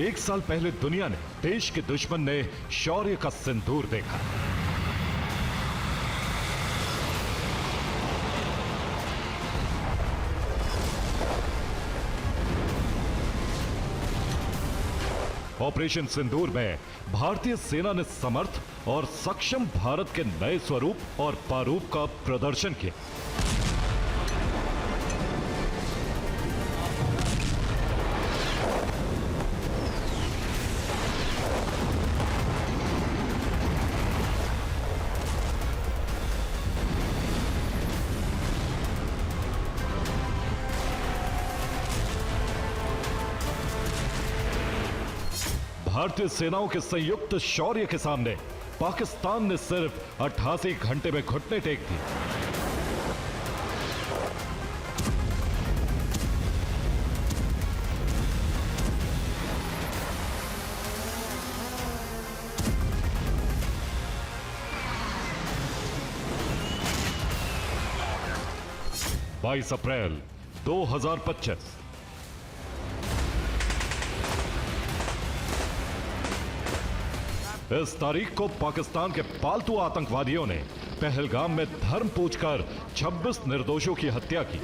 एक साल पहले दुनिया ने, देश के दुश्मन ने शौर्य का सिंदूर देखा। ऑपरेशन सिंदूर में भारतीय सेना ने समर्थ और सक्षम भारत के नए स्वरूप और प्रारूप का प्रदर्शन किया। भारतीय सेनाओं के संयुक्त शौर्य के सामने पाकिस्तान ने सिर्फ 88 घंटे में घुटने टेक दिए। बाईस अप्रैल 2025 इस तारीख को पाकिस्तान के पालतू आतंकवादियों ने पहलगाम में धर्म पूछकर 26 निर्दोषों की हत्या की।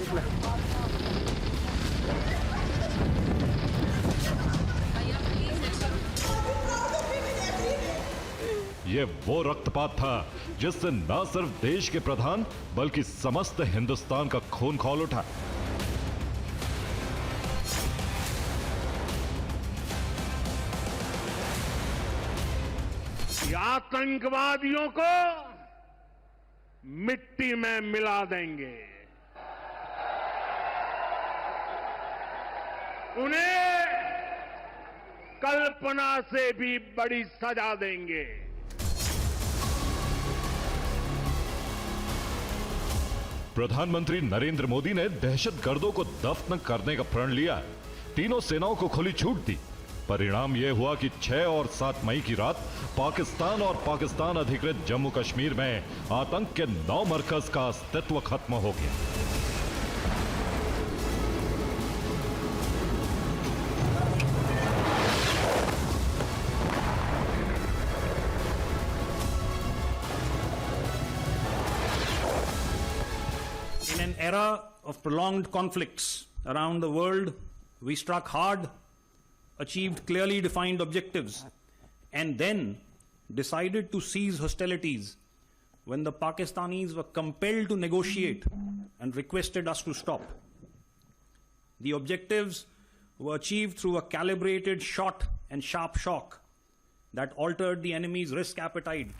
यह वो रक्तपात था जिससे न सिर्फ देश के प्रधान बल्कि समस्त हिंदुस्तान का खून खौल उठा। आतंकवादियों को मिट्टी में मिला देंगे, उन्हें कल्पना से भी बड़ी सजा देंगे। प्रधानमंत्री नरेंद्र मोदी ने दहशतगर्दों को दफन करने का प्रण लिया। तीनों सेनाओं को खुली छूट दी। परिणाम यह हुआ कि 6 और 7 मई की रात पाकिस्तान और पाकिस्तान अधिकृत जम्मू कश्मीर में आतंक के 9 मरकज का अस्तित्व खत्म हो गया। In an era of prolonged conflicts around the world, we struck hard, achieved clearly defined objectives, and then decided to cease hostilities when the Pakistanis were compelled to negotiate and requested us to stop. The objectives were achieved through a calibrated shot and sharp shock that altered the enemy's risk appetite.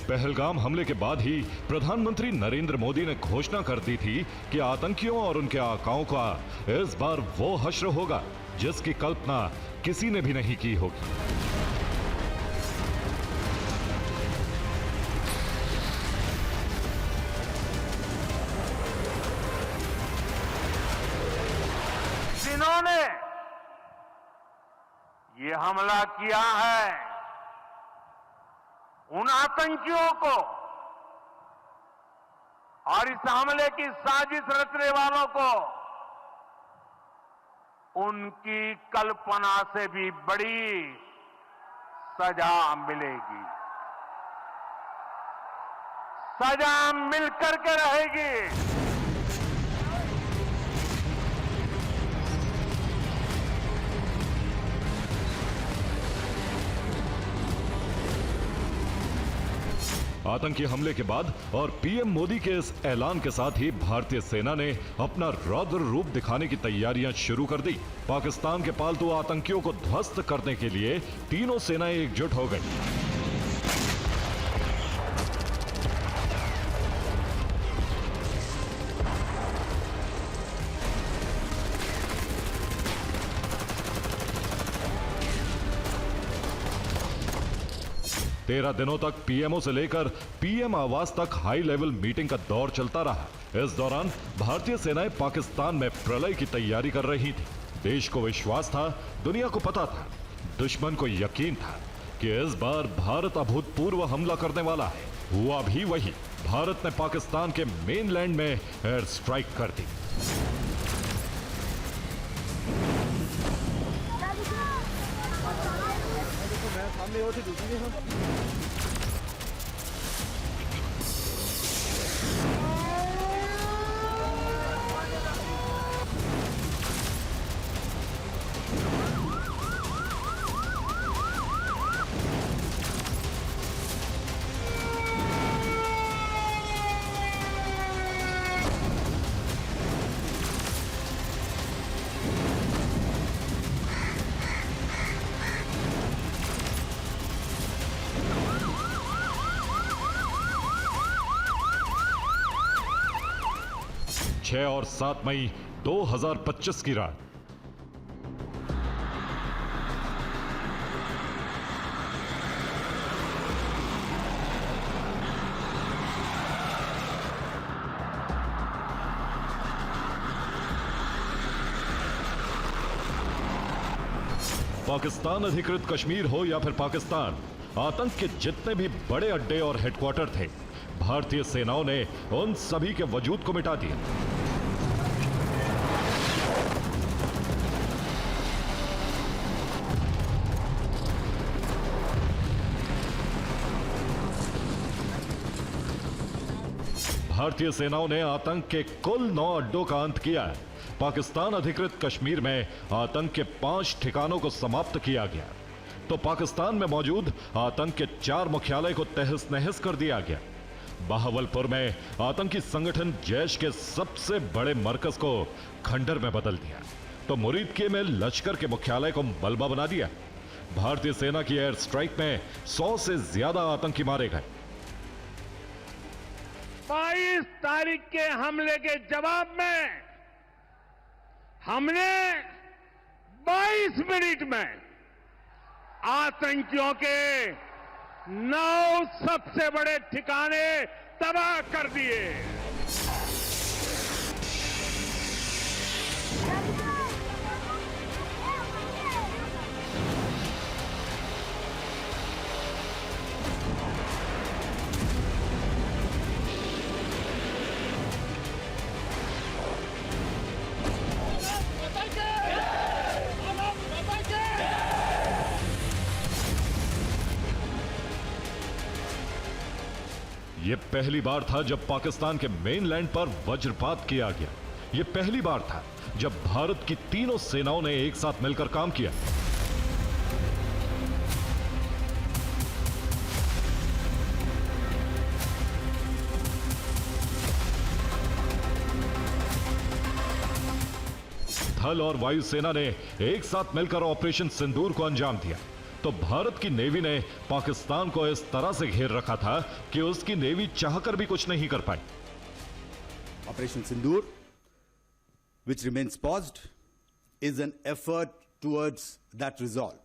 Pahalgam हमले के बाद ही प्रधानमंत्री नरेंद्र मोदी ने घोषणा कर दी थी कि आतंकियों और उनके आकाओं का इस बार वो हश्र होगा जिसकी कल्पना किसी ने भी नहीं की होगी। जिन्होंने ये हमला किया है, उन आतंकियों को और इस हमले की साजिश रचने वालों को उनकी कल्पना से भी बड़ी सजा मिलेगी। सजा मिलकर के रहेगी। आतंकी हमले के बाद और पीएम मोदी के इस ऐलान के साथ ही भारतीय सेना ने अपना रौद्र रूप दिखाने की तैयारियां शुरू कर दी। पाकिस्तान के पालतू आतंकियों को ध्वस्त करने के लिए तीनों सेनाएं एकजुट हो गई। 13 दिनों तक पीएमओ से लेकर पीएम आवास तक हाई लेवल मीटिंग का दौर चलता रहा। इस दौरान भारतीय सेनाएं पाकिस्तान में प्रलय की तैयारी कर रही थी। देश को विश्वास था, दुनिया को पता था, दुश्मन को यकीन था कि इस बार भारत अभूतपूर्व हमला करने वाला है। हुआ भी वही। भारत ने पाकिस्तान के मेनलैंड में एयर स्ट्राइक कर दी। छह और 7 मई 2025 की रात पाकिस्तान अधिकृत कश्मीर हो या फिर पाकिस्तान, आतंक के जितने भी बड़े अड्डे और हेडक्वार्टर थे, भारतीय सेनाओं ने उन सभी के वजूद को मिटा दिया। भारतीय सेनाओं ने आतंक के कुल 9 अड्डों का अंत किया है। पाकिस्तान अधिकृत कश्मीर में आतंक के 5 ठिकानों को समाप्त किया गया, तो पाकिस्तान में मौजूद आतंक के 4 मुख्यालय को तहस नहस कर दिया गया। बहावलपुर में आतंकी संगठन जैश के सबसे बड़े मरकज को खंडर में बदल दिया, तो मुरीदके में लश्कर के मुख्यालय को मलबा बना दिया। भारतीय सेना की एयर स्ट्राइक में 100 से ज्यादा आतंकी मारे गए। 22 तारीख के हमले के जवाब में हमने 22 मिनट में आतंकियों के 9 सबसे बड़े ठिकाने तबाह कर दिए। यह पहली बार था जब पाकिस्तान के मेनलैंड पर वज्रपात किया गया। यह पहली बार था जब भारत की तीनों सेनाओं ने एक साथ मिलकर काम किया। थल और वायुसेना ने एक साथ मिलकर ऑपरेशन सिंदूर को अंजाम दिया, तो भारत की नेवी ने पाकिस्तान को इस तरह से घेर रखा था कि उसकी नेवी चाहकर भी कुछ नहीं कर पाई। Operation Sindoor, which remains paused, is an effort towards that resolve.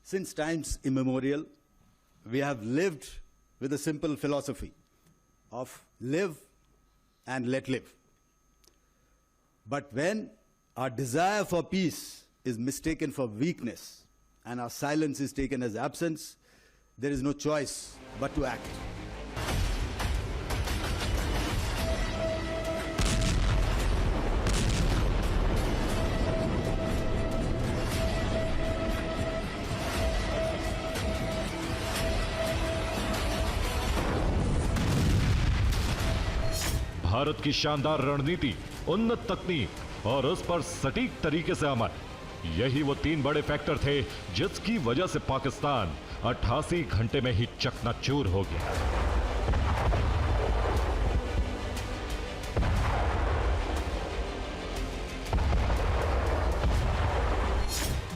Since times immemorial, we have lived with a simple philosophy of live and let live. But when our desire for peace is mistaken for weakness and our silence is taken as absence, there is no choice but to act. Bharat की शानदार रणनीति, उन्नत तकनीक और उस पर सटीक तरीके से अमल, यही वो 3 बड़े फैक्टर थे जिसकी वजह से पाकिस्तान 88 घंटे में ही चकनाचूर हो गया।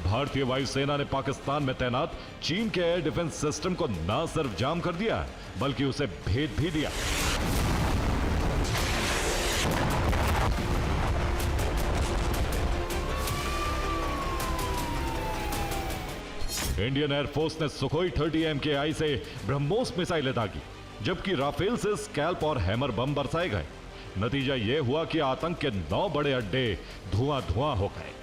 भारतीय वायुसेना ने पाकिस्तान में तैनात चीन के एयर डिफेंस सिस्टम को न सिर्फ जाम कर दिया, बल्कि उसे भेद भी दिया। इंडियन एयरफोर्स ने सुखोई 30 MKI से ब्रह्मोस मिसाइलें दागी, जबकि राफेल से स्कैल्प और हैमर बम बरसाए गए। नतीजा यह हुआ कि आतंक के 9 बड़े अड्डे धुआं धुआं हो गए।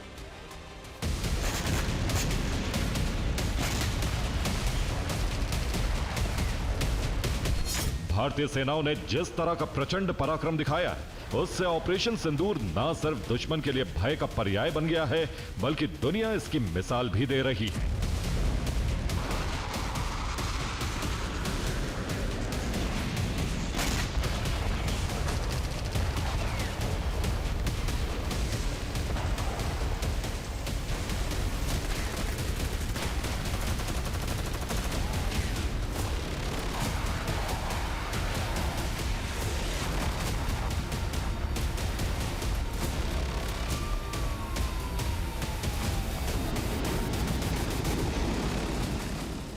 भारतीय सेनाओं ने जिस तरह का प्रचंड पराक्रम दिखाया, उससे ऑपरेशन सिंदूर न सिर्फ दुश्मन के लिए भय का पर्याय बन गया है, बल्कि दुनिया इसकी मिसाल भी दे रही है।